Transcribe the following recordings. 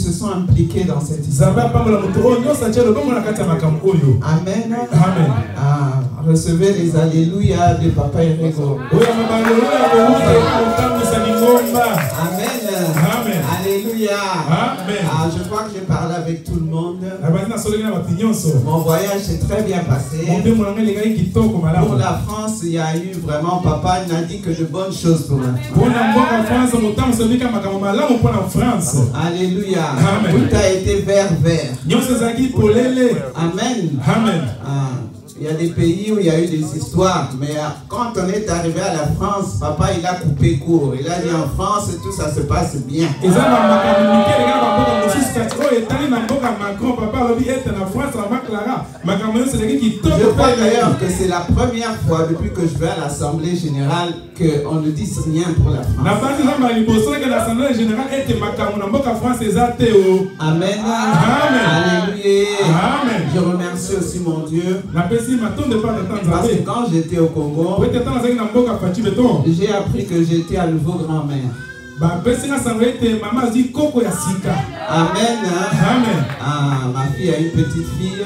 se sont impliqués dans cette histoire. Amen. Amen. Recevez les alléluia de Papa Erego. Amen. Amen. Alléluia. Amen. Je crois que j'ai parlé avec tout le monde. Mon voyage s'est très bien passé. Pour la France, il y a eu vraiment, Papa n'a dit que de bonnes choses pour la France. Alléluia. Tout a été vert. Amen. Amen. Il y a des pays où il y a eu des histoires, mais quand on est arrivé à la France, Papa il a coupé court. Il a dit en France, tout ça se passe bien. Je crois d'ailleurs que c'est la première fois depuis que je vais à l'Assemblée Générale qu'on ne dit rien pour la France. Amen. Alléluia. Je remercie aussi mon Dieu. Parce que quand j'étais au Congo, j'ai appris que j'étais à nouveau grand-mère. Amen. Ma fille a une petite fille.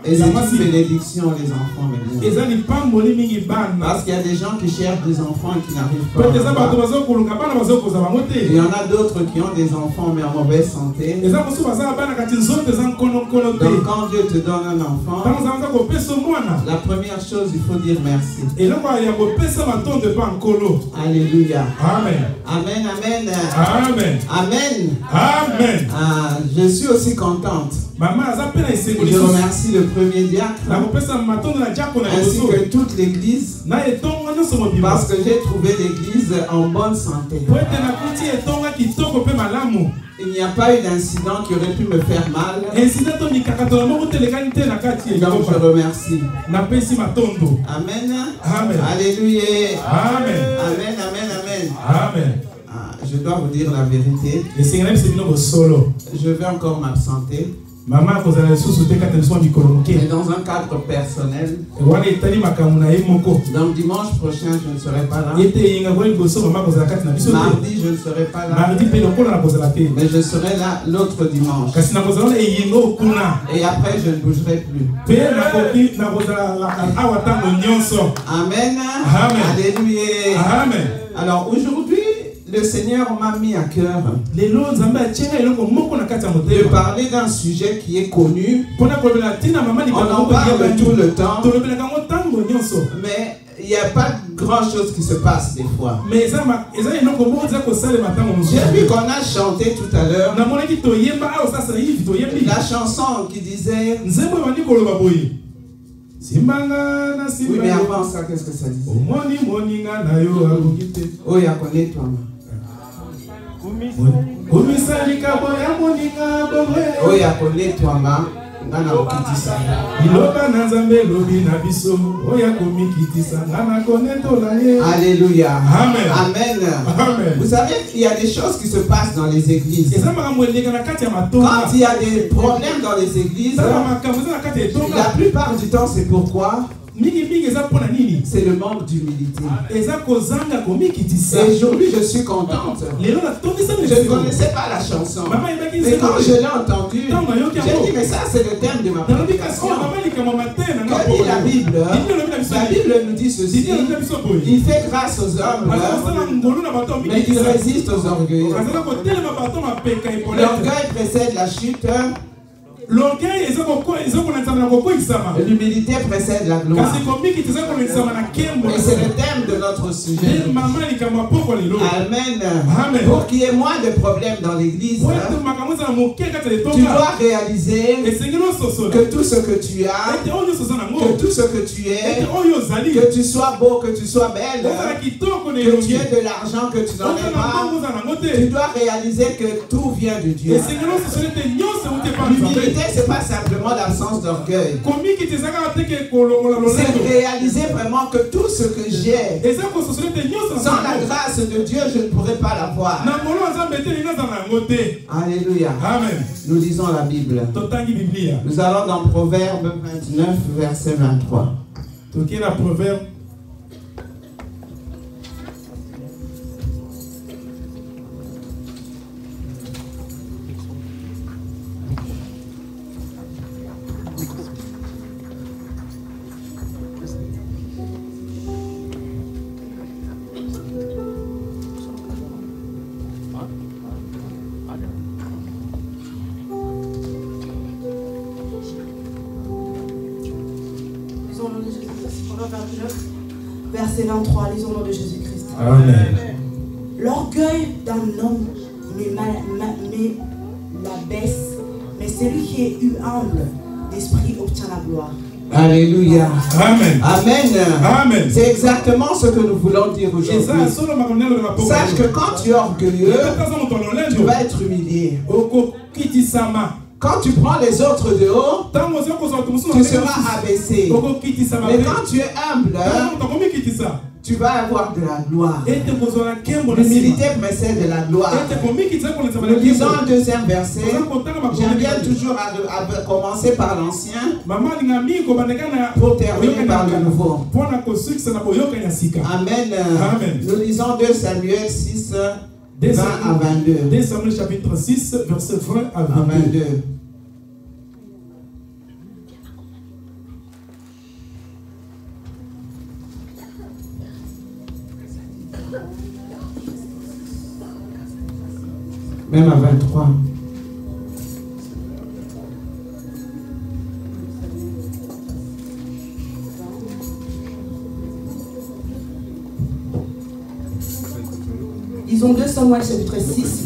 Et c'est une bénédiction les enfants maintenant. Parce qu'il y a des gens qui cherchent des enfants et qui n'arrivent pas. Il y en a d'autres qui ont des enfants mais en mauvaise santé. Donc quand Dieu te donne un enfant, la première chose, il faut dire merci. Alléluia. Amen. Amen, amen. Amen. Amen. Amen. Je suis aussi contente. Je remercie le premier diacre ainsi que toute l'église parce que j'ai trouvé l'église en bonne santé. Il n'y a pas eu d'incident qui aurait pu me faire mal. Donc je remercie. Amen. Amen. Alléluia. Amen. Amen, amen, amen. Amen. Je dois vous dire la vérité. Je vais encore m'absenter. Mais dans un cadre personnel. Donc dimanche prochain, je ne serai pas là. Mardi, je ne serai pas là. Mais je serai là l'autre dimanche. Et après, je ne bougerai plus. Amen. Alléluia. Amen. Alors aujourd'hui, le Seigneur m'a mis à cœur de parler d'un sujet qui est connu. On en parle tout le temps. Mais il n'y a pas grand chose qui se passe des fois. J'ai vu qu'on a chanté tout à l'heure la chanson qui disait... Oui, mais avant ça, qu'est-ce que ça disait? Oh, il y a connaît toi. Oh, il y a connaît toi, ma. Alléluia. Amen. Amen. Amen. Vous savez qu'il y a des choses qui se passent dans les églises. Quand il y a des problèmes dans les églises, la plupart du temps, c'est pourquoi? C'est le manque d'humilité. Et aujourd'hui, je suis contente. Je ne connaissais pas la chanson. Mais quand je l'ai entendue, j'ai dit, mais ça, c'est le thème de ma prédication. Que dit la Bible? La Bible nous dit ceci. Il fait grâce aux hommes, mais il résiste aux orgueilleux. L'orgueil précède la chute. L'humilité précède la gloire. Et c'est le thème de notre sujet. Amen. Pour qu'il y ait moins de problèmes dans l'église, tu dois réaliser que tout ce que tu as, que tout ce que tu es, que tu sois beau, que tu sois belle, que tu aies de l'argent, que tu n'en aies pas, tu dois réaliser que tout vient de Dieu. L'humilité, c'est pas simplement l'absence d'orgueil. C'est réaliser vraiment que tout ce que j'ai, sans la grâce de Dieu, je ne pourrais pas l'avoir. Alléluia. Amen. Nous lisons la Bible. Nous allons dans Proverbe 29, verset 23. chapitre 29, verset 23, lisons au nom de Jésus-Christ. Amen. L'orgueil d'un homme met la baisse, mais celui qui est humble d'esprit obtient la gloire. Alléluia. Amen. Amen. Amen. C'est exactement ce que nous voulons dire aujourd'hui. Sache que quand tu es orgueilleux, tu vas être humilié. Quand tu prends les autres de haut, tu seras abaissé. Mais quand tu es humble, tu vas avoir de la gloire. L'humilité précède de la gloire. Nous lisons un deuxième verset. J'aime bien toujours à commencer par l'ancien pour terminer par le nouveau. Amen. Nous lisons 2 Samuel 6, 20 à 22. 2 Samuel chapitre 6, verset 20 à 22. Même à 23. Disons 2 Samuel chapitre 6,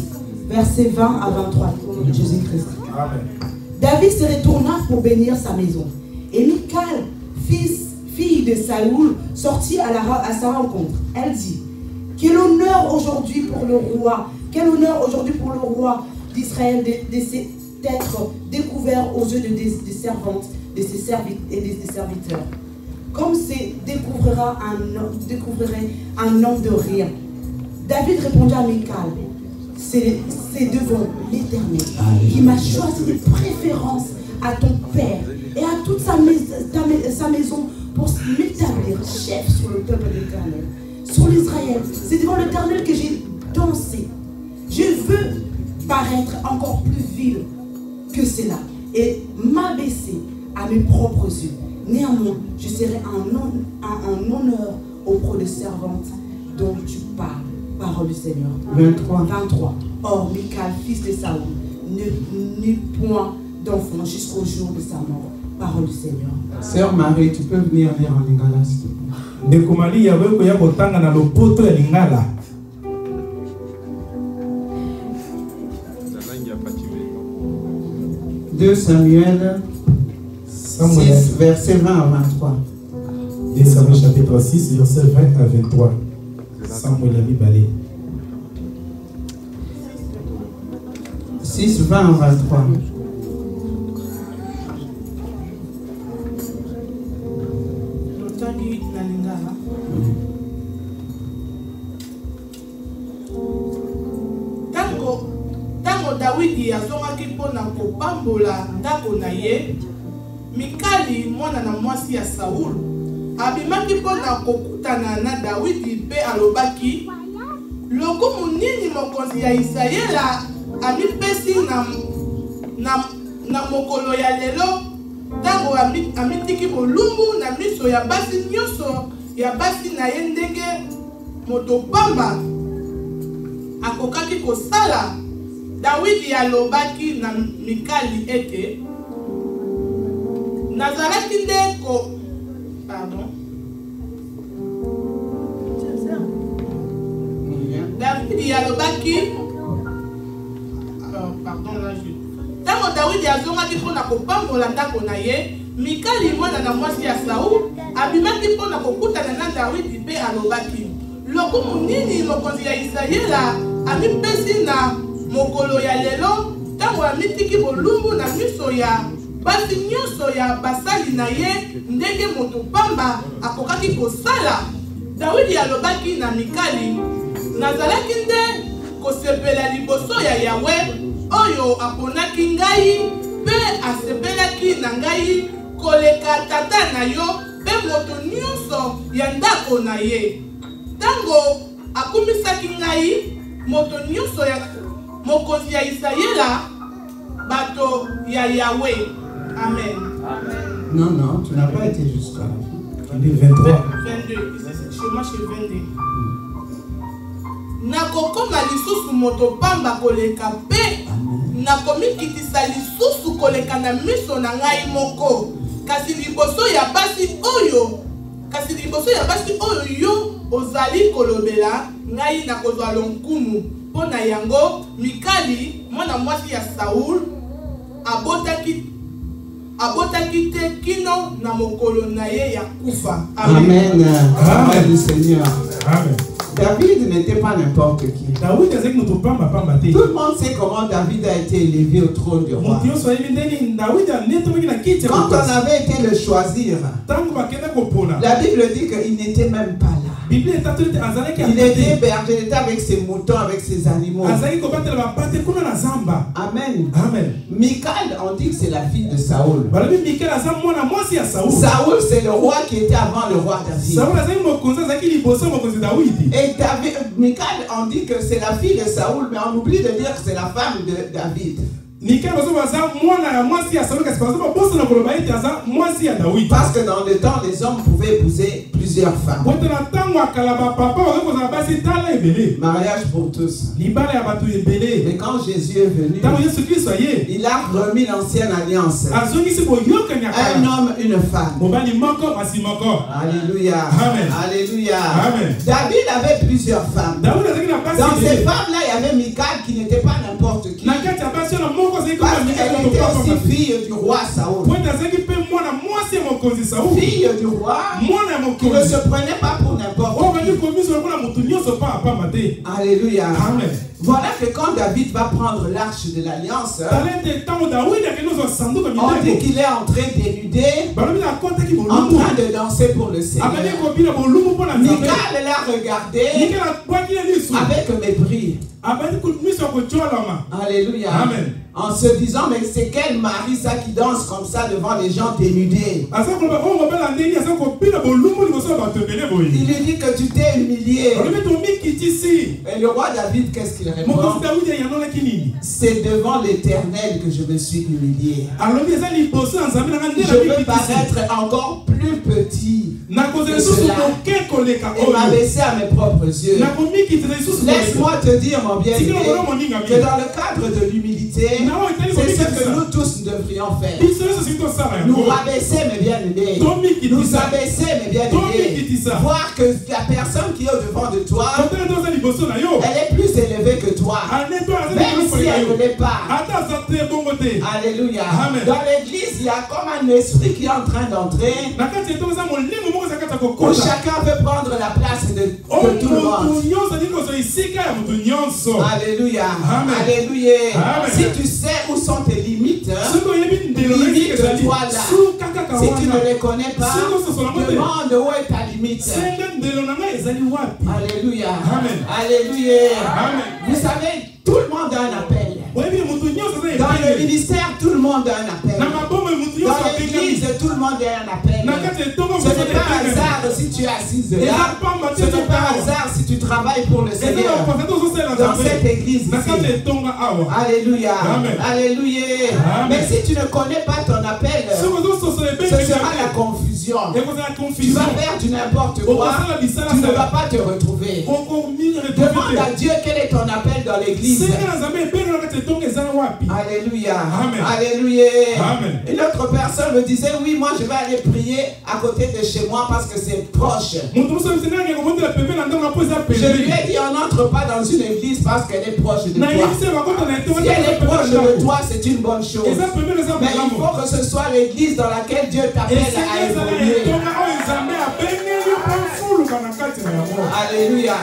verset 20 à 23, au nom de Jésus-Christ. David se retourna pour bénir sa maison. Et Michal, fille de Saoul, sortit à sa rencontre. Elle dit: quel honneur aujourd'hui pour le roi! Quel honneur aujourd'hui pour le roi d'Israël d'être découvert aux yeux des servantes, de ses serviteurs. Comme c'est découvrirait un homme de rien. David répondit à Michal: c'est devant l'Éternel qui m'a choisi de préférence à ton père et à toute sa maison pour m'établir chef sur le peuple de l'Éternel, sur l'Israël. C'est devant l'Éternel que j'ai dansé. Je veux paraître encore plus vil que cela et m'abaisser à mes propres yeux. Néanmoins, je serai en honneur auprès des servantes dont tu parles. Parole du Seigneur. 23. Or, Michal, fils de Saoul, n'eut point d'enfant jusqu'au jour de sa mort. Parole du Seigneur. Sœur Marie, tu peux venir lire en lingala, s'il te plaît. Ndekumali ya wewe ya kotanga na lopoto ya lingala. 2 Samuel 6, verset 20 à 23. 2 Samuel chapitre 6, verset 20 à 23. Samuel a Balé. 6, 20 à 23. Dawidi azongaki mpona kopambola ndako na ye, Mikali mwana na mwasi ya Saul abimaki mpona kokutana na Dawidi mpe alobaki: lokumu nini mokonzi ya Isirayela amipesi na mokolo ya lelo ntango amitiki bolumbu na miso ya basi nyonso ya basi na ye ndenge moto pamba akokaki kosala. Dawidi alobaki na Mikali ete nazalaki nde ko Dawidi alobaki ntango Dawidi azongaki mpona kopambola ndako na ye, Mikali mwana na mwasi ya Saul abimaki mpona kokutana na Dawidi mpe alobaki: lokumu nini mokonzi ya Isirayela amipesi na mokolo ya lelo ntango amitiki bolumbu na miso ya basi nyonso ya basali na ye ndenge moto pamba akokaki kosala. Dawidi alobaki na Mikali: nazalaki nde kosepela liboso ya Yawe oyo aponaki ngai mpe asepelaki na ngai koleka tata na yo mpe moto nyonso ya ndako na ye. Ntango akumisaki ngai moto nyonso ya mokonzi ya Isirayela bato ya Yahweh. Amen. Non, tu n'as pas été jusqu'à la fin. 23. 22. Chez moi, c'est 22. Nakokoma lisusu moto pamba koleka pe nakomikitisa lisusu koleka na miso na ngai moko, kasi liboso ya basi oyo kasi liboso ya basi oyo yo ozali kolobela ngai na kozwa lonkumu mpo na yango Mikali mwana mwasi ya Saul abotaki te kino na mokolo na ye ya kufa. Amen. Amen du Seigneur. Amen. David n'était pas n'importe qui. Tout le monde sait comment David a été élevé au trône du roi. Quand on avait été le choisir, la Bible dit qu'il n'était même pas là. Il était berger, il était avec ses moutons, avec ses animaux. Amen. Amen. Michal, on dit que c'est la fille de Saoul. Saoul, c'est le roi qui était avant le roi David. Et David, Michal, on dit que c'est la fille de Saoul, mais on oublie de dire que c'est la femme de David. Parce que dans le temps, les hommes pouvaient épouser plusieurs femmes. Mariage pour tous. Mais quand Jésus est venu, il a remis l'ancienne alliance. Un homme, une femme. Alléluia. Amen. Alléluia. Amen. David avait plusieurs femmes. Dans ces femmes-là, il y avait Michal qui n'était pas n'importe qui. Parce qu'elle était aussi fille du roi Saoul. Fille du roi qui ne se prenait pas pour n'importe qui. Alléluia. Amen. Voilà que quand David va prendre l'arche de l'alliance, on dit qu'il est entré dénudé, en train de danser pour le Seigneur. Michal l'a regardé avec mépris. Alléluia. Amen. En se disant, mais c'est quel mari ça qui danse comme ça devant les gens dénudés? Il lui dit que tu t'es humilié. Et le roi David, qu'est-ce qu'il répond? C'est devant l'Éternel que je me suis humilié. Je veux paraître encore plus petit que cela et m'abaisser à mes propres yeux. Laisse-moi te dire, mon bien-aimé, que dans le cadre de l'humilité, c'est ce que nous tous devrions faire. Nous rabaisser, mes bien-aimés. Nous abaisser, mes bien-aimés. Voir que la personne qui est au-devant de toi, elle est plus élevée que toi. Même si elle ne l'est pas. Alléluia. Dans l'église, il y a comme un esprit qui est en train d'entrer, où chacun veut prendre la place de tout le monde. Alléluia. Alléluia. Si tu sais où sont tes limites, limite-toi là. Si tu ne les connais pas, demande où est ta limite. Alléluia. Alléluia. Vous savez, tout le monde a un appel. Dans le ministère, tout le monde a un appel. Dans l'église, tout le monde a un appel. Ce n'est pas un hasard si tu es assise là. Ce n'est pas un hasard si tu travailles pour le Seigneur. Dans cette église ici. Alléluia. Alléluia. Mais si tu ne connais pas ton appel, ce sera la confusion. Tu vas faire du n'importe quoi. Tu ne vas pas te retrouver. Demande à Dieu quel est ton appel dans l'église. Alléluia. Amen. Alléluia. Amen. Une autre personne me disait, oui, moi je vais aller prier à côté de chez moi parce que c'est proche. Je lui ai dit, on n'entre pas dans une église parce qu'elle est proche de toi. Si elle est proche de toi, c'est une bonne chose. Mais il faut que ce soit l'église dans laquelle Dieu t'appelle à évoluer. Alléluia.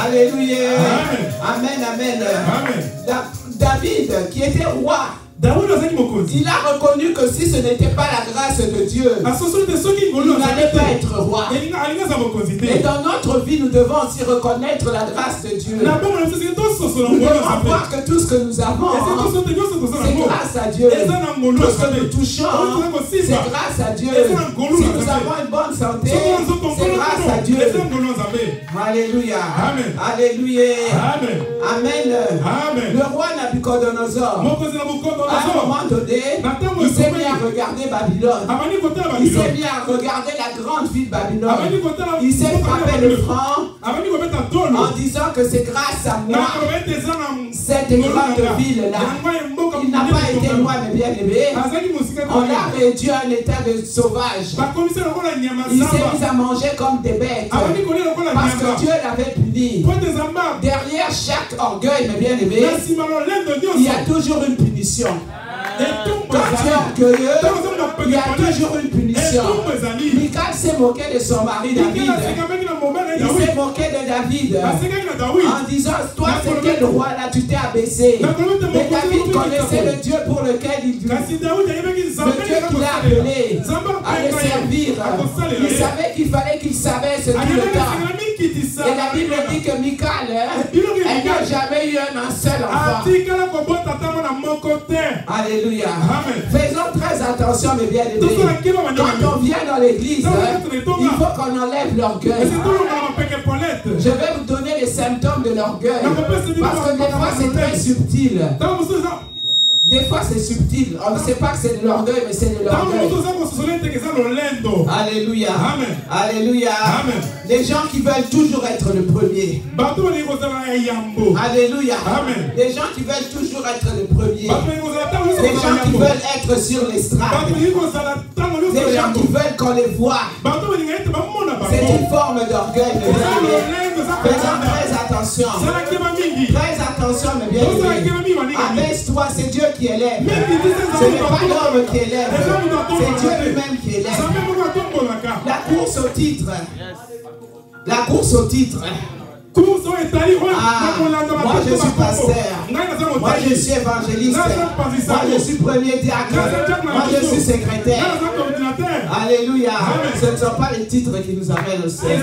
Alléluia. Amen. Amen. David, qui était roi, il a reconnu que si ce n'était pas la grâce de Dieu, il n'allait pas être roi. Et dans notre vie, nous devons aussi reconnaître la grâce de Dieu. Nous devons voir que tout ce que nous avons, c'est grâce à Dieu. Tout ce que nous touchons, c'est grâce à Dieu. Si nous avons une bonne santé, c'est grâce à Dieu. Alléluia. Alléluia. Amen. Le roi Nabucodonosor, à un moment donné, il s'est mis à regarder Babylone. Il s'est mis à regarder la grande ville Babylone. Il s'est frappé le franc en disant que c'est grâce à moi, cette grande ville-là. Il n'a pas été loin, mais bien aimé. On l'a réduit à un état de sauvage. Il s'est mis à manger comme des bêtes. Parce que Dieu l'avait puni. Derrière chaque orgueil, mais bien aimé, il y a toujours une punition. Quand tu es orgueilleux, il y a toujours une punition. Michal s'est moqué de son mari David. Il s'est moqué de David en disant, toi c'était le roi là, tu t'es abaissé. Mais David connaissait le Dieu pour lequel le Dieu qu'il a appelé à le servir. Il savait qu'il fallait qu'il savait ce tout le temps. Et la Bible dit que Michal, elle n'a jamais eu un seul enfant. Alléluia. Faisons très attention, mes bien-aimés. Quand on vient dans l'église, il faut qu'on enlève l'orgueil. Je vais vous donner les symptômes de l'orgueil. Parce que des fois, c'est très subtil. Des fois, c'est subtil. On ne sait pas que c'est de l'orgueil, mais c'est de l'orgueil. Alléluia. Amen. Alléluia. Amen. Les gens qui veulent toujours être le premier. Alléluia. Amen. Les gens qui veulent toujours être le premier. Les gens qui veulent être sur l'estrade. Les gens qui veulent qu'on les voit. C'est une forme d'orgueil. Faisons très attention. Très attention, mes bien-aimés. Abaisse-toi, c'est Dieu qui élève. Ce n'est pas l'homme qui élève. C'est Dieu lui-même qui élève. La course au titre. La course au titre. Moi je suis pasteur. Moi je suis évangéliste. Moi je suis premier diacre. Moi je suis secrétaire. Alléluia. Ce ne sont pas les titres qui nous amènent au ciel.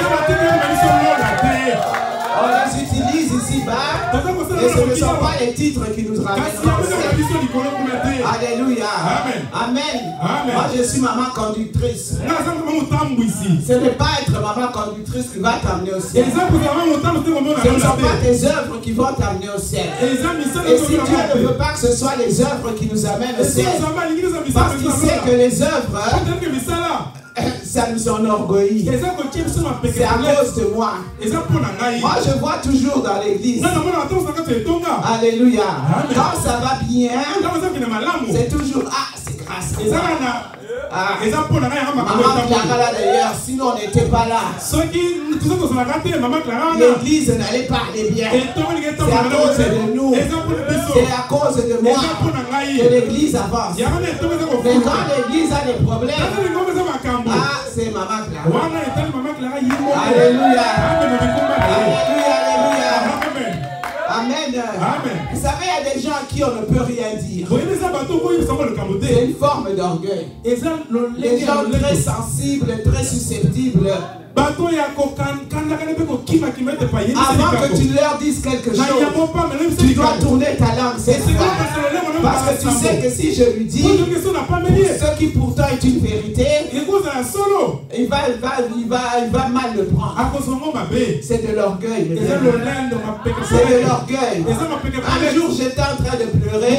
On les utilise ici-bas, et ce ne sont pas les titres qui nous ramènent au ciel. Alléluia. Amen. Moi je suis maman conductrice. Ce n'est pas être maman conductrice qui va t'amener au ciel. Ce ne sont pas tes œuvres qui vont t'amener au ciel. Et si Dieu ne veut pas que ce soit les œuvres qui nous amènent au ciel, parce qu'il sait que les œuvres, ça nous enorgueillit. C'est à cause de moi. Moi je vois toujours dans l'église. Alléluia. Quand ça va bien, c'est toujours c'est grâce à moi. Maman Clara là d'ailleurs, sinon on n'était pas là. L'église n'allait pas aller bien. C'est à cause de nous. C'est à cause de moi que l'église avance. Mais quand l'église a des problèmes, c'est maman Clara. Alléluia. Alléluia. Amen. Vous savez, il y a des gens à qui on ne peut rien dire. C'est une forme d'orgueil. Les gens très sensibles, très susceptibles. Avant que tu leur dises quelque chose, tu dois tourner ta langue cette fois. Parce que tu sais que si je lui dis ce qui pourtant est une vérité, il va mal le prendre. C'est de l'orgueil. C'est de l'orgueil. Un jour j'étais en train de pleurer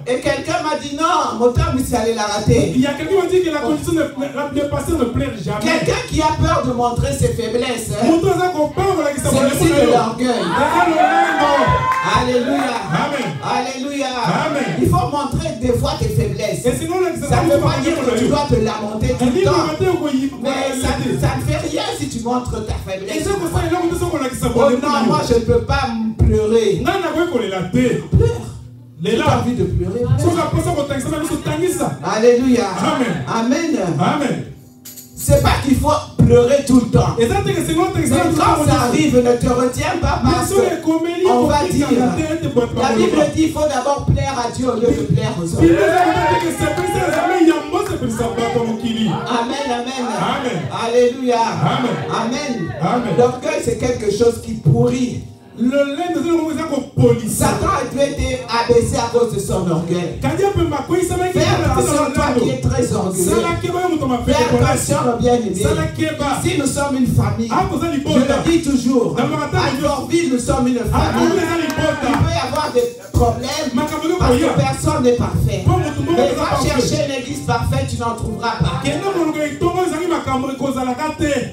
et quelqu'un m'a dit non, mon temps c'est allé la rater. Il y a quelqu'un qui m'a dit que la condition de passer ne plaire jamais. Quelqu'un qui a peur de montrer ses faiblesses, c'est aussi de l'orgueil. Alléluia. Alléluia. Il faut montrer des fois tes faiblesses. Ça ne veut pas dire que tu dois te lamenter tout le temps. Mais ça ne fait rien si tu montres ta faiblesse. Oh non, moi je ne peux pas pleurer. Pleure. Tu as envie de pleurer. Alléluia. Amen. C'est pas qu'il faut pleurer tout le temps. Mais quand ça arrive, ne te retiens pas parce qu'on va dire. La Bible dit qu'il faut d'abord plaire à Dieu au lieu de plaire aux hommes. Amen. Alléluia. Amen. L'orgueil, c'est quelque chose qui pourrit. Satan a été abaissé à cause de son orgueil. Fais attention, toi qui es très orgueilleux. Fais attention, bien-aimé. Si nous sommes une famille, je le dis toujours, à Dorville, nous sommes une famille. Il peut y avoir des problèmes parce que personne n'est parfait. Mais va chercher une église parfaite, tu n'en trouveras pas.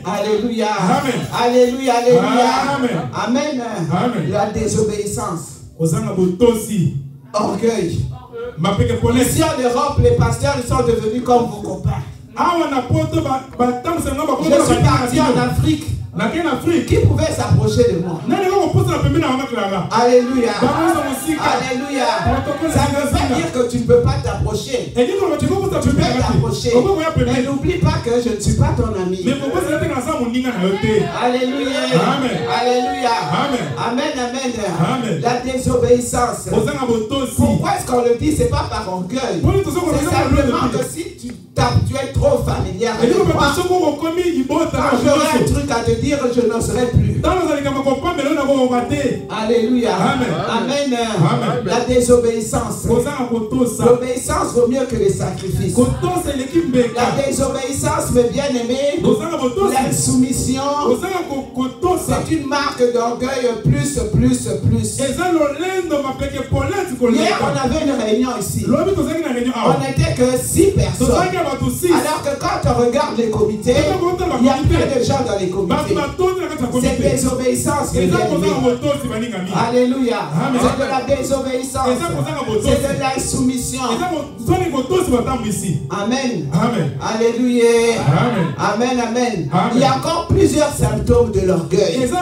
Alléluia. Alléluia. Amen. La désobéissance. orgueil. Ici en Europe, les pasteurs ils sont devenus comme vos copains. Je suis parti en Afrique. Qui pouvait s'approcher de moi? Alléluia. Alléluia. Ça ne veut pas dire que tu ne peux pas t'approcher. Tu peux t'approcher. Mais n'oublie pas que je ne suis pas ton ami. Alléluia. Alléluia. Amen, amen. La désobéissance. Pourquoi est-ce qu'on le dit? C'est pas par orgueil. C'est simplement que si tu es trop familier avec moi, quand j'aurai un truc à te dire, je n'oserai plus. Alléluia. Amen. La désobéissance. L'obéissance vaut mieux que les sacrifices. La désobéissance, mes bien-aimés, l'insoumission, c'est une marque d'orgueil plus. Hier, on avait une réunion ici. On n'était que 6 personnes. Alors que quand on regarde les comités, il y a plein de gens dans les comités. C'est désobéissance. Alléluia. C'est de la désobéissance. C'est de l'insoumission. Amen. Alléluia. Amen. Il y a encore plusieurs symptômes de l'orgueil. Il y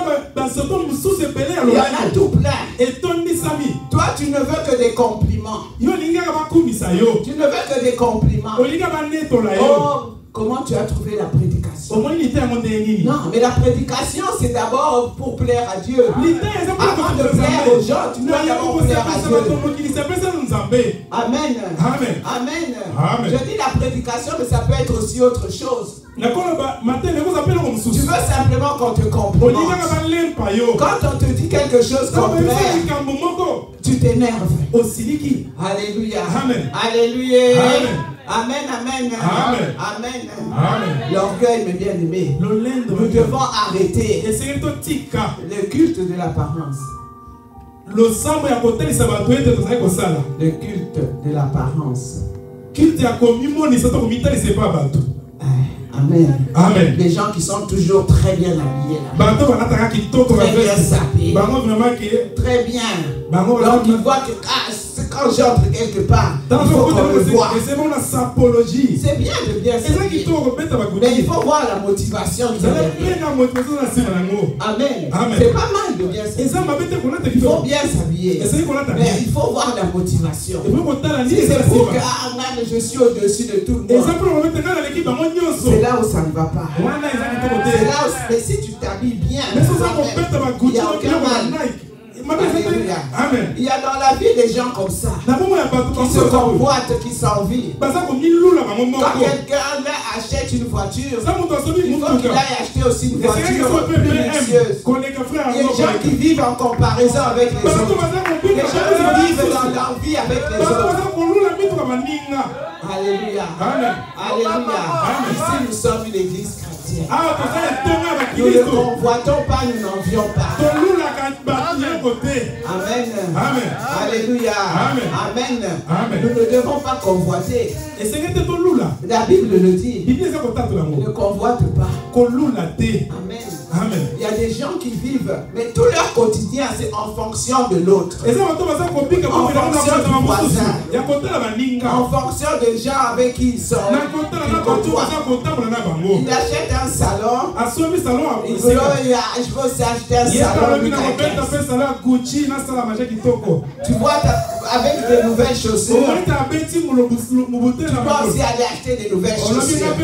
en a tout plein. Toi, tu ne veux que des compliments. Tu ne veux que des compliments. Oh, comment tu as trouvé la prédication? Non, mais la prédication, c'est d'abord pour plaire à Dieu. Avant de plaire aux gens, tu dois d'abord plaire à Dieu. Amen. Je dis la prédication, mais ça peut être aussi autre chose. Tu veux simplement qu'on te complimente. Quand on te dit quelque chose contraire, tu t'énerves. Alléluia. Amen. L'orgueil, mes bien-aimés. Nous devons arrêter le culte de l'apparence. Le culte de l'apparence. Amen. Les gens qui sont toujours très bien habillés, très bien sapés, très bien. Donc ils voient que quand j'entre quelque part, il faut qu'on me voie. C'est bien de bien s'habiller, mais il faut voir la motivation. Amen. C'est pas mal de bien s'habiller. Il faut bien s'habiller, mais il faut voir la motivation. Si c'est pour que je suis au-dessus de tout le monde, c'est là où ça ne va pas. C'est là où, mais si tu t'habilles bien, il n'y a aucun mal. Amen. Il y a dans la vie des gens comme ça qui se convoitent, qui s'envient. Quand quelqu'un achète une voiture, il faut qu'il aille acheter aussi une voiture plus luxueuse. Il y a des gens qui vivent en comparaison avec les autres. Les gens qui vivent dans leur vie avec les autres. Alléluia. Ici nous sommes une église chrétienne. Nous ne convoitons pas, nous n'envions pas. Amen. Alléluia. Amen. Nous ne devons pas convoiter. La Bible le dit. Ne convoite pas. Amen. Il y a des gens qui vivent, mais tout leur quotidien c'est en fonction de l'autre. En fonction du voisin. En fonction des gens avec qui ils sont. Il achète un salon. Il dit, je veux aussi acheter un salon. Tu vois, avec des nouvelles chaussures, tu dois aussi aller acheter des nouvelles chaussures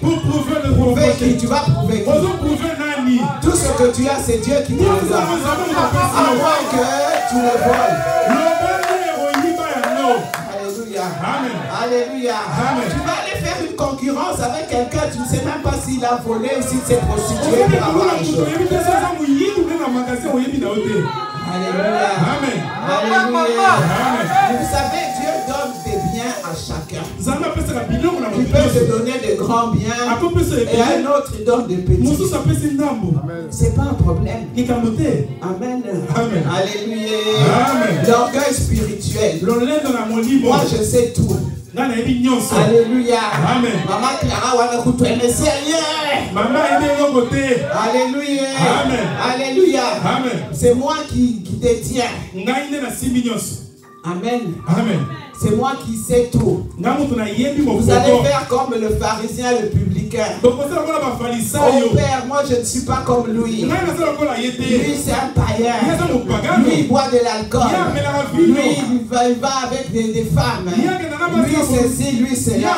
pour prouver qui tu vas prouver qui. Tout ce que tu as, c'est Dieu qui te le donne. À moins que tu le voles. Alléluia. Tu vas aller faire une concurrence avec quelqu'un, tu ne sais même pas s'il a volé ou s'il s'est prostitué pour avoir les choses. Alléluia. Vous savez, Dieu donne des biens à chacun. Il peut te donner de grands biens et à un autre il donne des petits. C'est pas un problème. Amen. Alléluia. L'orgueil spirituel. Moi je sais tout. Alléluia. Amen. Maman Clara, wana kutuene Seigneur. Maman est de côté. Alléluia. Amen. Alléluia. Amen. C'est moi qui te tiens. Amen. Amen. C'est moi qui sais tout. Vous allez faire comme le pharisien et le publicain. Oh Père, moi je ne suis pas comme lui. Lui c'est un païen. Lui il boit de l'alcool. Lui il va avec des femmes. Lui c'est ci, lui c'est là.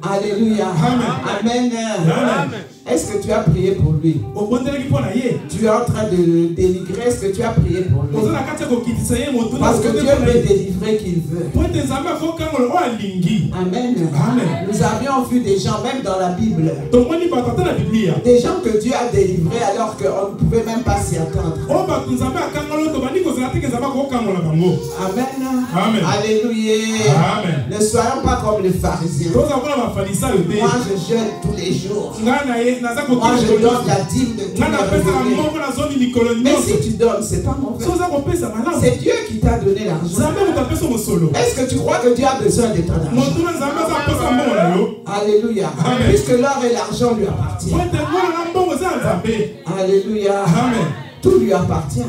Alléluia. Amen. Est-ce que tu as prié pour lui? Tu es en train de délivrer. Est-ce que tu as prié pour lui? Parce que Dieu peut délivrer qu'il veut. Amen. Nous avions vu des gens, même dans la Bible, des gens que Dieu a délivrés alors qu'on ne pouvait même pas s'y attendre. Amen. Alléluia. Ne soyons pas comme les pharisiens. Moi je jeûne tous les jours. Moi je donne la dîme de tous les revenus. Mais si tu donnes, c'est pas mauvais. C'est Dieu qui t'a donné l'argent. Est-ce que tu crois que Dieu a besoin de ton argent? Alléluia. Puisque l'or et l'argent lui appartiennent. Alléluia. Tout lui appartient.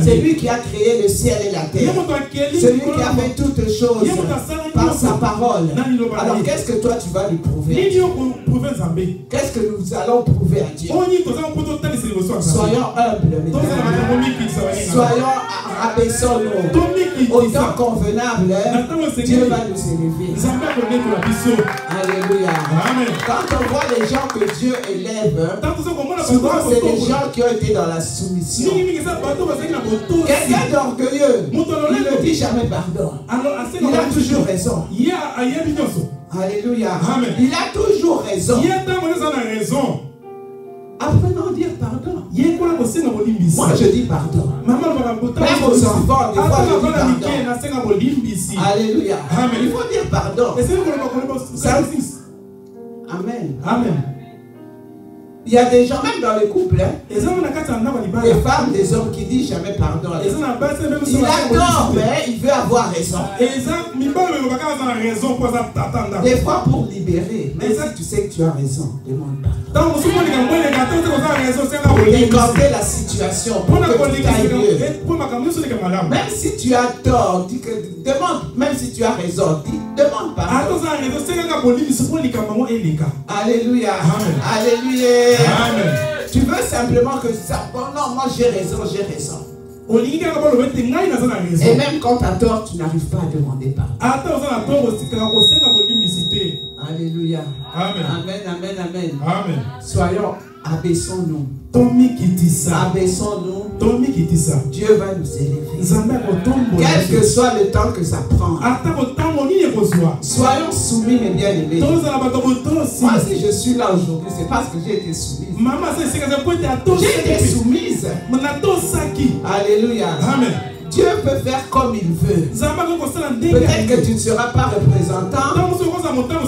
C'est lui qui a créé le ciel et la terre. C'est lui qui a fait toutes choses par sa parole. Alors qu'est-ce que toi tu vas lui prouver? Qu'est-ce que nous allons prouver à Dieu? Soyons humbles. Soyons abaissons-nous. Au temps convenable, Dieu va nous élever. Alléluia. Quand on voit les gens que Dieu élève, souvent c'est des gens qui ont été dans la soumission. Quelqu'un d'orgueilleux, il ne dit jamais pardon. Il a toujours raison. Alléluia. Il a toujours raison. Apprenons à dire pardon. Moi je dis pardon. Même aux enfants, des fois je dis pardon. Alléluia. Il faut dire pardon. Amen. Il y a des gens, même dans les couples, des femmes, des hommes qui disent jamais pardon. Il a tort, mais il veut avoir raison. Des fois pour libérer, mais si tu sais que tu as raison, demande pardon. Pour décanter la situation, pour que tu ailles mieux. Même si tu as tort, demande, même si tu as raison, demande pardon. Alléluia. Alléluia. Amen. Tu veux simplement que ça. Bon, non, moi j'ai raison. Et même quand tu as tort, tu n'arrives pas à demander pardon. Alléluia. Amen. Soyons, abaissons-nous. Abaissons-nous. Dieu va nous élever. Quel que soit le temps que ça prend. Soyons soumis, mes bien-aimés. Moi, si je suis là aujourd'hui, c'est parce que j'ai été soumise. J'ai été soumise. Alléluia. Dieu peut faire comme il veut. Peut-être que tu ne seras pas représentant,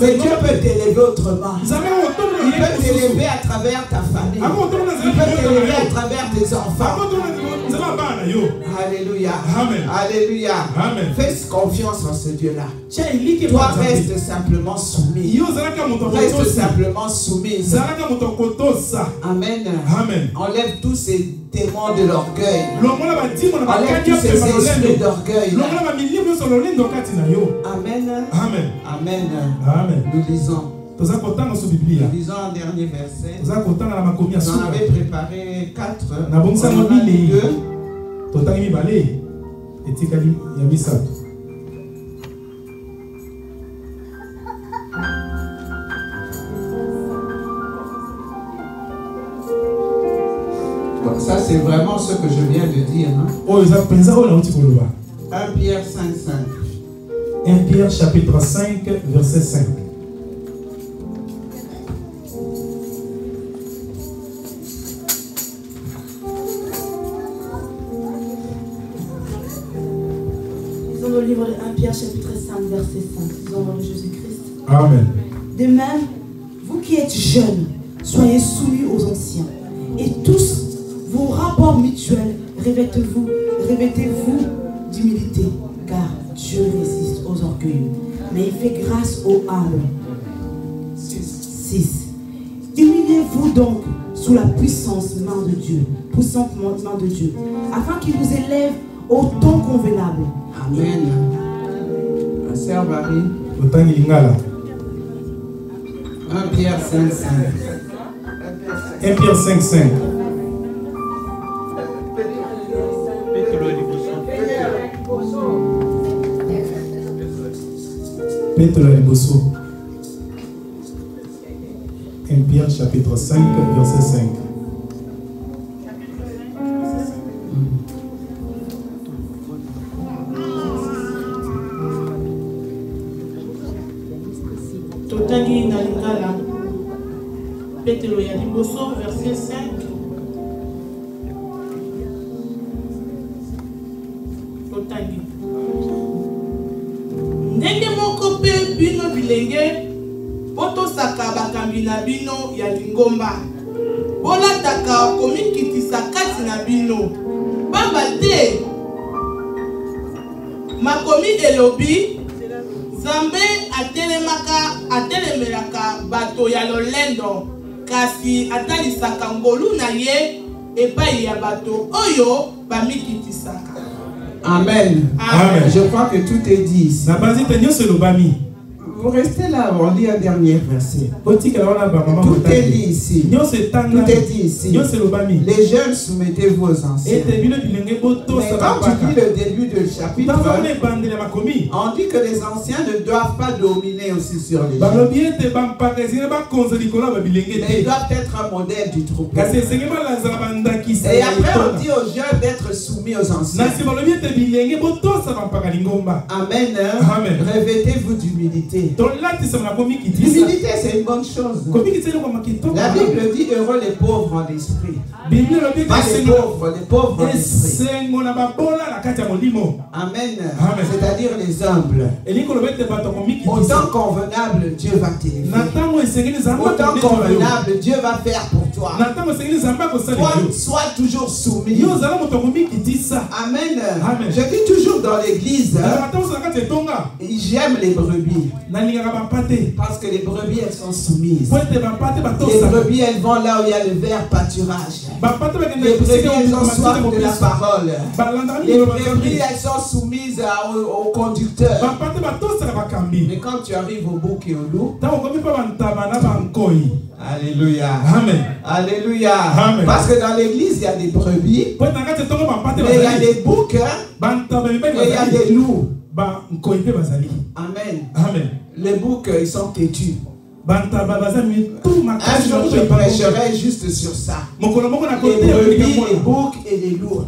mais Dieu peut t'élever autrement. Il peut t'élever à travers ta famille. Il peut t'élever à travers tes enfants. Alléluia. Alléluia. Fais confiance en ce Dieu-là. Toi, reste simplement soumis. Reste simplement soumise. Amen. Enlève tous ces démons de l'orgueil. Enlève tous ces esprits d'orgueil. Amen. Nous lisons. Nous lisons un dernier verset. Vous en avez préparé 4. On en a mis 2. Donc ça c'est vraiment ce que je viens de dire. 1 Pierre 5:5. 1 Pierre chapitre 5 verset 5. Lisons le livre de 1 Pierre chapitre 5 verset 5. Lisons le Jésus-Christ. Amen. De même, vous qui êtes jeunes, soyez soumis aux anciens. Et tous vos rapports mutuels, revêtez-vous d'humilité, car Dieu résiste aux orgueilleux, mais il fait grâce aux humbles. 6. Humiliez-vous donc sous la puissante main de Dieu, afin qu'il vous élève au temps convenable. Amen. Ma sœur Marie. 1 Pierre 5:5. 1 Pierre 5:5. Petro Liboso. 1 Pierre chapitre 5, verset 5. Totangi na lingala. Petro ya Liboso, verset 5. Totangi. Ndenge moko pe bino bilenge poto saka bakambi na bino ya lingomba bolataka komikitisa kati na bino bamba te makomi elobi Nzambe atelemelaka bato ya lolendo kasi atalisaka ngolu na ye epai ya bato oyo bamikitisaka. Amen. Amen. Je crois que tout est dit ici. Vous restez là, on lit un dernier verset. Tout est dit ici. Tout est dit ici. Les jeunes, soumettez-vous aux anciens. Mais quand tu lis le début du chapitre, on dit que les anciens ne doivent pas dominer aussi sur les jeunes. Mais ils doivent être un modèle du troupeau. Et après on dit aux jeunes d'être soumis aux anciens. Amen. Revêtez-vous d'humilité. L'humilité, c'est une bonne chose. La Bible dit heureux les pauvres en esprit. Pas les pauvres en esprit. Amen. C'est-à-dire les humbles. Au temps convenable, Dieu va t'élever. Au temps convenable, Dieu va faire pour toi. Sois toujours soumis. Amen. Je dis toujours dans l'église, j'aime les brebis. Parce que les brebis, elles sont soumises. Les brebis, elles vont là où il y a le vert pâturage. Les brebis, elles ont soif de la parole. Les brebis, elles sont soumises au conducteur. Mais quand tu arrives au bouc et au loup, alléluia. Amen. Alléluia. Amen. Parce que dans l'église, il y a des brebis, mais il y a des boucs, et il y a des loups. Amen. Amen. Les boucs, ils sont têtus. Un jour, je prêcherai juste sur ça. Les brebis, les boucs et les loups.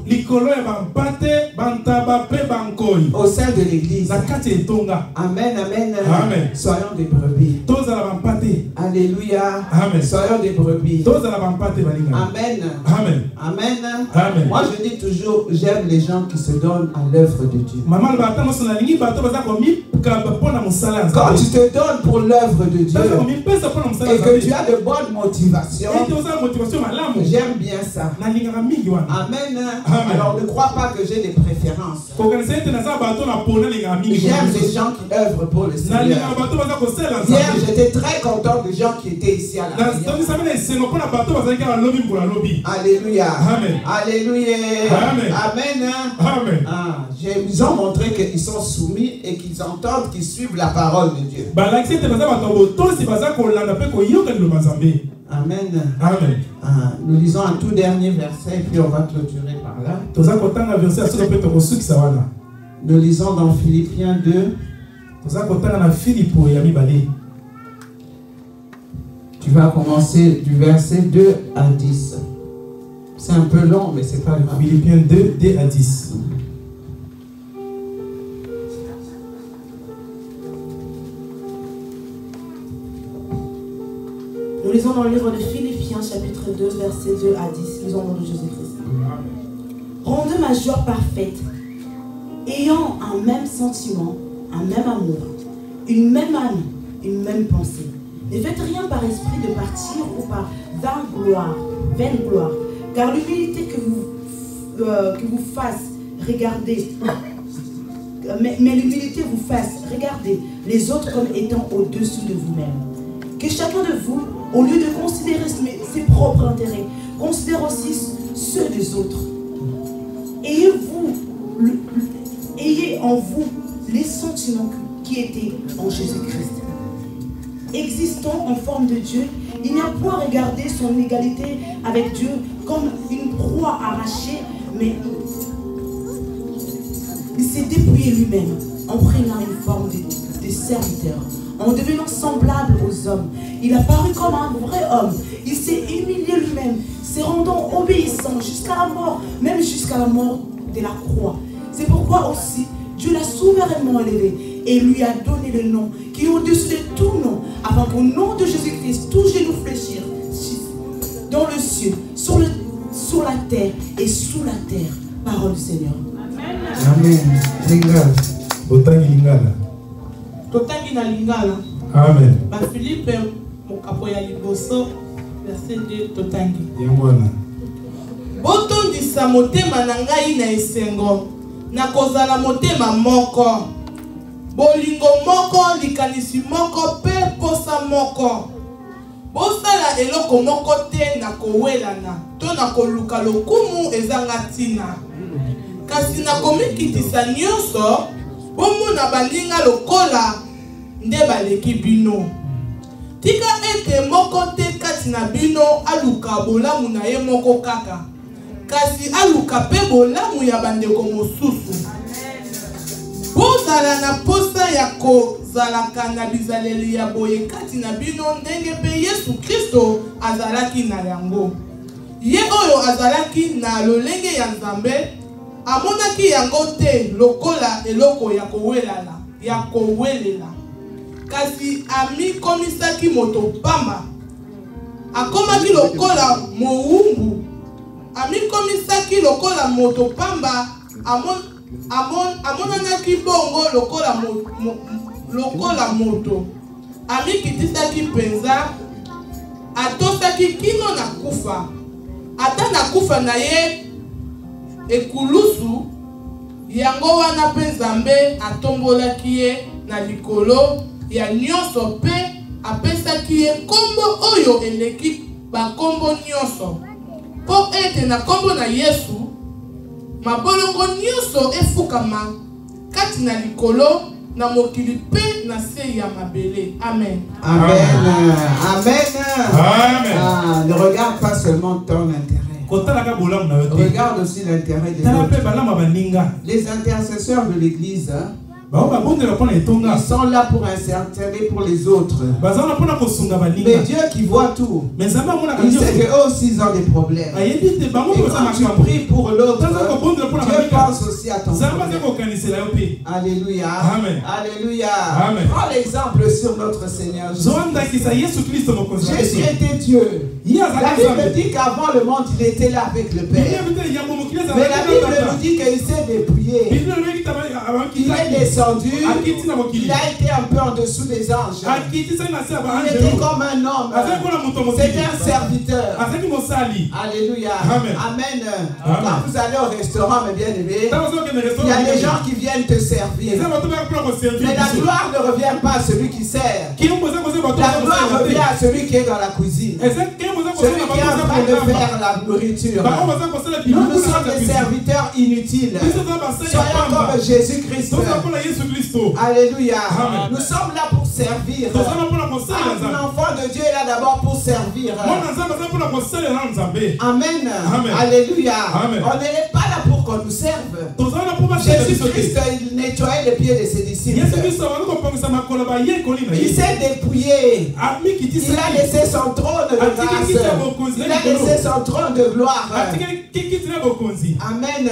Au sein de l'église. Amen, amen. Amen. Soyons des brebis. Alléluia. Amen. Soyons des brebis. Amen. Amen. Amen. Amen. Moi, je dis toujours, j'aime les gens qui se donnent à l'œuvre de Dieu. Quand tu te donnes pour l'œuvre de Dieu et que tu as de bonnes motivations, j'aime bien ça. Amen. Alors ne crois pas que j'ai des préférences. J'aime les gens qui œuvrent pour le Seigneur. Hier, j'étais très content des gens qui étaient ici à la Alléluia. Amen. Alléluia. Amen. Amen. Amen. Ils ont montré qu'ils sont soumis et qu'ils entendent, qu'ils suivent la parole de Dieu. Amen. Amen. Nous lisons un tout dernier verset et puis on va clôturer par là. Nous lisons dans Philippiens 2. Tu vas commencer du verset 2 à 10. C'est un peu long, mais c'est pas grave. Philippiens 2, 2 à 10. Nous lisons dans le livre de Philippiens, chapitre 2, verset 2 à 10. Lisons au nom de Jésus-Christ. Rendez ma joie parfaite, ayant un même sentiment, un même amour, une même âme, une même pensée. Ne faites rien par esprit de partir ou par vaine gloire, car l'humilité que vous fasse regarder mais l'humilité vous fasse regarder les autres comme étant au-dessus de vous-même. Que chacun de vous, au lieu de considérer ses propres intérêts, considère aussi ceux des autres. Ayez en vous les sentiments qui étaient en Jésus-Christ. Existant en forme de Dieu, il n'y a point à regarder son égalité avec Dieu comme une proie arrachée, mais il s'est dépouillé lui-même en prenant une forme de serviteur, en devenant semblable aux hommes. Il a paru comme un vrai homme. Il s'est humilié lui-même, se rendant obéissant jusqu'à la mort, même jusqu'à la mort de la croix. C'est pourquoi aussi Dieu l'a souverainement élevé et lui a donné le nom qui est au-dessus de tout nom, afin qu'au nom de Jésus-Christ, tout genou fléchisse dans le ciel, sur la terre et sous la terre. Parole du Seigneur. Amen. Lingala. Botangi lingala. Totangi na lingala. Amen. Ba Philippe mokapo ya liboso verset 2 totangi. Yangwana. Botondisa motema na ngai na esengo. Na kozala motema moko. Bolingo moko likanisi moko pe posa moko. Bosala eloko moko te na kowelana. To na koluka lokumu ezanga tina. Kasi na komikitisa nyonso bomona baninga lokola nde baleki bino. Tika ete moko te kati na bino aluka bolamu na ye moko kaka. Kasi aluka pe bolamu ya bandeko mosusu. Bozala na posa ya kozalaka na bizaleli ya boye kati na bino ndenge pe Yesu Kristo azalaki na yango. Ye oyo azalaki na lolenge ya Nzambe amonaki yango te lokola eloko ya kowelela. Kasi amikomisaki moto pamba. Akomaki lokola mowumbu. Amikomisaki lokola moto pamba. Amonanaki bongo lokola moto. Amikitisaki penza. Atosaki kino na kufa. Ata na kufa na ye ekulusu yango wana pe Nzambe atombolaki ye na likolo ya nyonso pe apesaki ye kombo oyo eleki bakombo nyonso po ete na kombo na Yesu mabolongo nyonso efukama kati na likolo na mokili pe na se ya mabele. Amen. Amen. Amen. Amen. Ne regarde pas seulement ton intérêt. Regarde aussi l'intérêt des autres. Les intercesseurs de l'église, ils sont là pour intercéder pour les autres. Mais Dieu qui voit tout, il sait qu'eux aussi ils ont des problèmes. Et quand tu pries pour l'autre, Dieu pense aussi à ton problème. Alléluia. Amen. Alléluia. Amen. Prends l'exemple sur notre Seigneur Jésus. Jésus était Dieu. La Bible dit qu'avant le monde, il était là avec le Père. Mais la Bible nous dit qu'il s'est dépouillé. Il est descendu. Il a été un peu en dessous des anges. Il était comme un homme. C'était un serviteur. Alléluia. Amen. Quand vous allez au restaurant, mes bien-aimés, il y a des gens qui viennent te servir. Mais la gloire ne revient pas à celui qui sert. La gloire revient à celui qui est dans la cuisine. Celui qui est en train de faire la nourriture. Nous sommes des serviteurs inutiles. Soyons comme Jésus-Christ. Alléluia. Nous sommes là pour servir. Un enfant de Dieu est là d'abord pour servir. Amen. Alléluia. On n'est pas là pour qu'on nous serve. Jésus-Christ, il nettoyait les pieds de ses disciples. Il s'est dépouillé. Il a laissé son trône de grâce. Il a laissé son trône de gloire. Amen.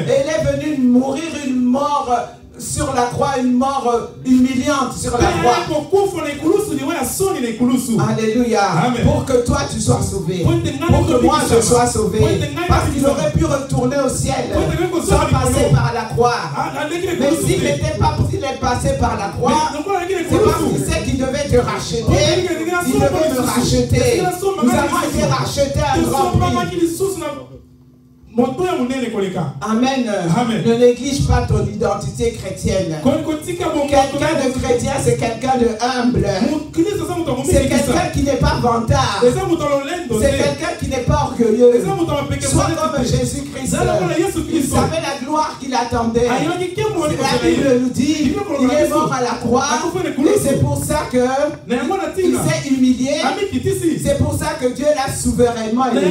Et il est venu mourir une mort sur la croix, une mort humiliante sur la croix. Alléluia. Pour que toi tu sois sauvé. Pour que moi je sois sauvé. Parce qu'il aurait pu retourner au ciel sans passer par la croix. Mais s'il n'était pas passé par la croix, c'est parce qu'il sait qu'il devait te racheter. Il devait te racheter. Nous avons été rachetés à un grand prix. Amen. Ne néglige pas ton identité chrétienne. Quelqu'un de chrétien, c'est quelqu'un de humble. C'est quelqu'un qui n'est pas vantard. C'est quelqu'un qui n'est pas orgueilleux. Sois comme Jésus-Christ. Il savait la gloire qu'il attendait. La Bible nous dit qu'il est mort à la croix. Et c'est pour ça qu'il s'est humilié. C'est pour ça que Dieu l'a souverainement élevé.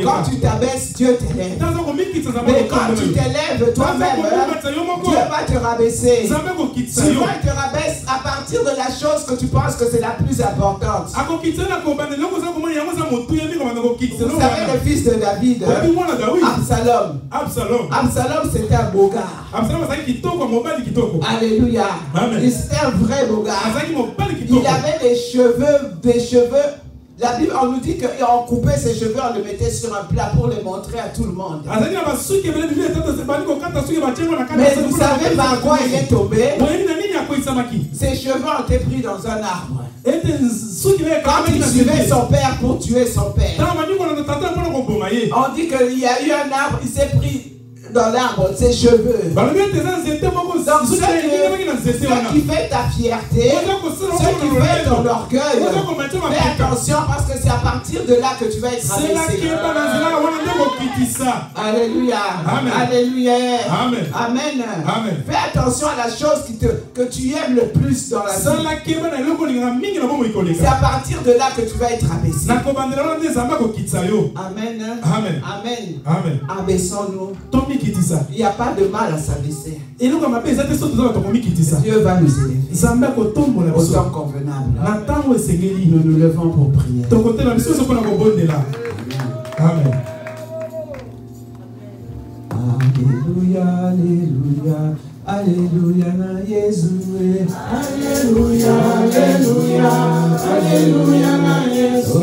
Quand tu t'abaisses, Dieu t'élève. Mais quand tu t'élèves toi-même, Dieu va te rabaisser. Souvent, il te rabaisse à partir de la chose que tu penses que c'est la plus importante. Vous savez le fils de David, Absalom. Absalom, c'était un beau gars. Alléluia. C'était un vrai beau gars. Il avait des cheveux. La Bible, on nous dit qu'on coupait ses cheveux, on le mettait sur un plat pour les montrer à tout le monde. Mais vous savez par quoi il est tombé? Ses cheveux ont été pris dans un arbre. Quand il suivait son père pour tuer son père. On dit qu'il y a eu un arbre, il s'est pris dans l'arbre, ses cheveux. Donc ce qui fait ta fierté, ce qui fait ton orgueil, fais attention parce que c'est à partir de là que tu vas être rabaissé. Alléluia. Alléluia. Amen. Fais attention à la chose que tu aimes le plus dans la vie. C'est à partir de là que tu vas être abaissé. Amen. Abaissons-nous. Il n'y a pas de mal à s'abaisser. Dieu va nous aider. Au temps convenable. Nous nous levons pour prier. Amen. Alléluia, alléluia. Alléluia, na Jésus. Alléluia, alléluia. Alléluia, na Jésus.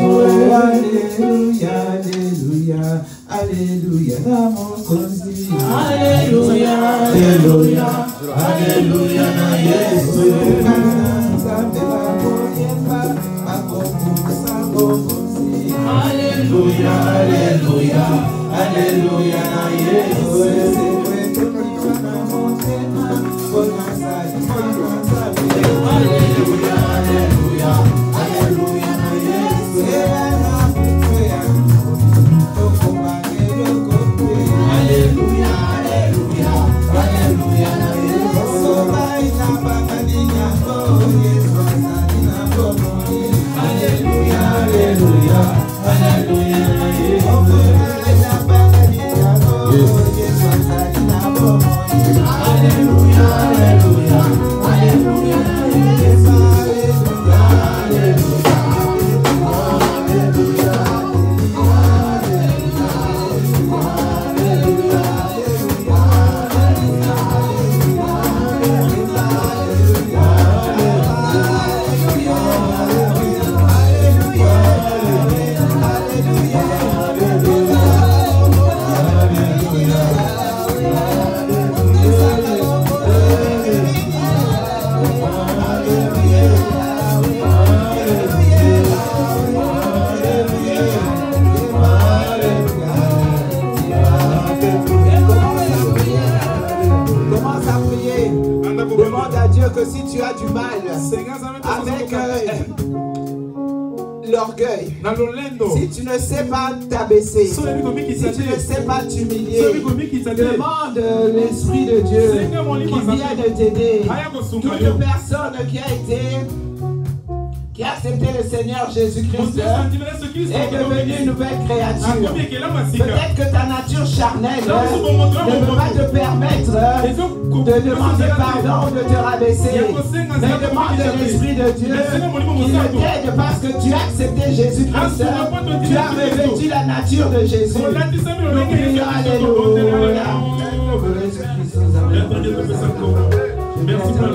Alléluia, alléluia. Alléluia, na Mokozi. Alléluia, alléluia. Alléluia, na Jésus. Alléluia, alléluia. Alléluia, na Jésus. Si tu ne sais pas t'abaisser, si tu ne sais pas t'humilier, demande l'Esprit de Dieu qui vient de t'aider. Toute personne qui a accepté le Seigneur Jésus-Christ est devenue une nouvelle créature. Peut-être que ta nature charnelle ne peut pas te permettre de demander pardon, de te rabaisser. Mais demande l'Esprit de Dieu qui t'aide parce que tu as accepté Jésus-Christ. Tu as revêtu la nature de Jésus. Alléluia. Merci pour le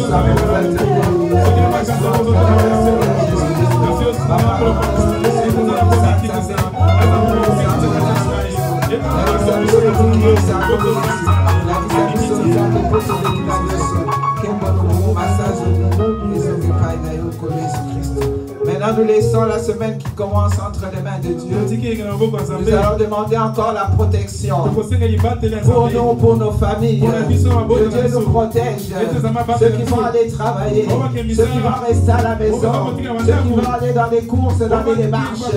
La Maintenant, nous laissons la semaine qui commence entre les mains de Dieu. Nous allons demander encore la protection pour nous, pour nos familles. Que Dieu nous protège. Ceux qui vont aller travailler, ceux qui vont rester à la maison, ceux qui vont aller dans les courses, dans les démarches.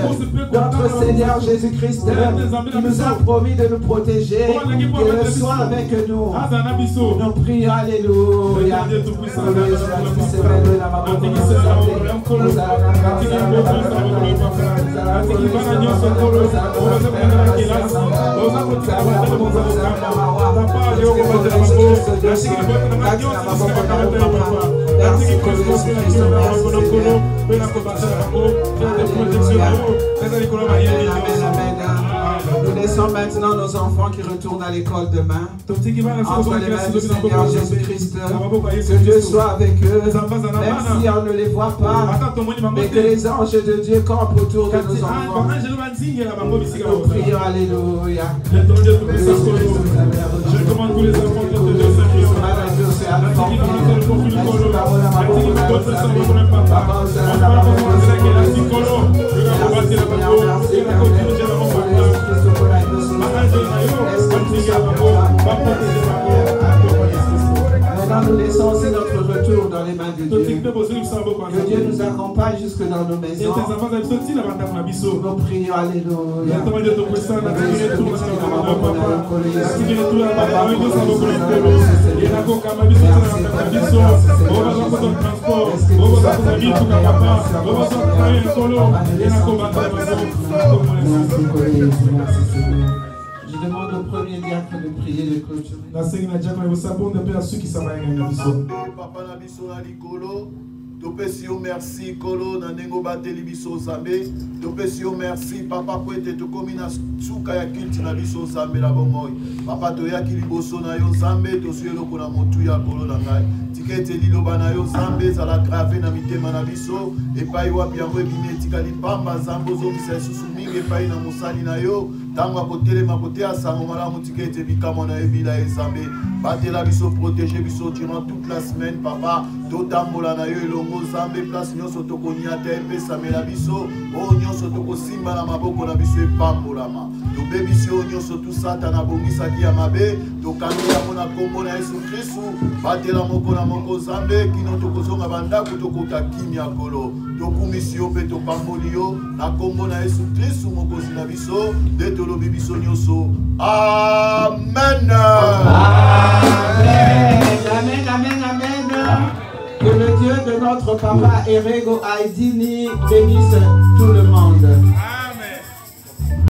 Notre Seigneur Jésus-Christ, il nous a promis de nous protéger, qu'il soit avec nous. Nous prions, alléluia. Nous laissons maintenant nos enfants qui retournent à l'école demain entre les mains du Seigneur Jésus-Christ. Que Dieu soit avec eux, même si on ne les voit pas, mais que les anges de Dieu campent autour de nos enfants. Nous prions, alléluia. Je commande tous les enfants de Dieu, Maintenant, nous laissons aussi notre retour dans les mains de Dieu. Que Dieu nous accompagne jusque dans nos maisons. Nous prions, alléluia. Je demande au premier diacre de prier les clôtures. Topesi yo merci kolo na nengo bateli biso zambe. Topesi yo merci papa po ete tokomi na suka ya kilti na biso zambe la bomoi. Papa toyaki liboso na yo zambe tosui eloko na motu ya kolo na ngai. Tika ete liloba na yo zambe ezala grave na mitema na biso. Epai wapi yango ebimi etikali pamba zambe ozongisa lisusu mingi epai na mosali na yo. Tango akotelema kote ya sango malamu tika ete bikamo na ebila ezambe. Batela biso protéger biso durant toute la semaine papa. Totambola na yo elongo zambe place nyonso tokonia te epesamela biso oyo nyonso tokosimba na maboko na biso epambolama tobebisi oyo nyonso tu satana abongisaki ya mabe tokanola yango na kombo na Yesu Kristu batela moko na moko zambe kino tokozonga bandako tokota kimia kolo tokumisi yo mpe topamboli yo na kombo na Yesu Kristu mokonzi na biso nde tolobi biso nyonso amen. Amen, amen, amen. Que le Dieu de notre papa Erego Aidini bénisse tout le monde.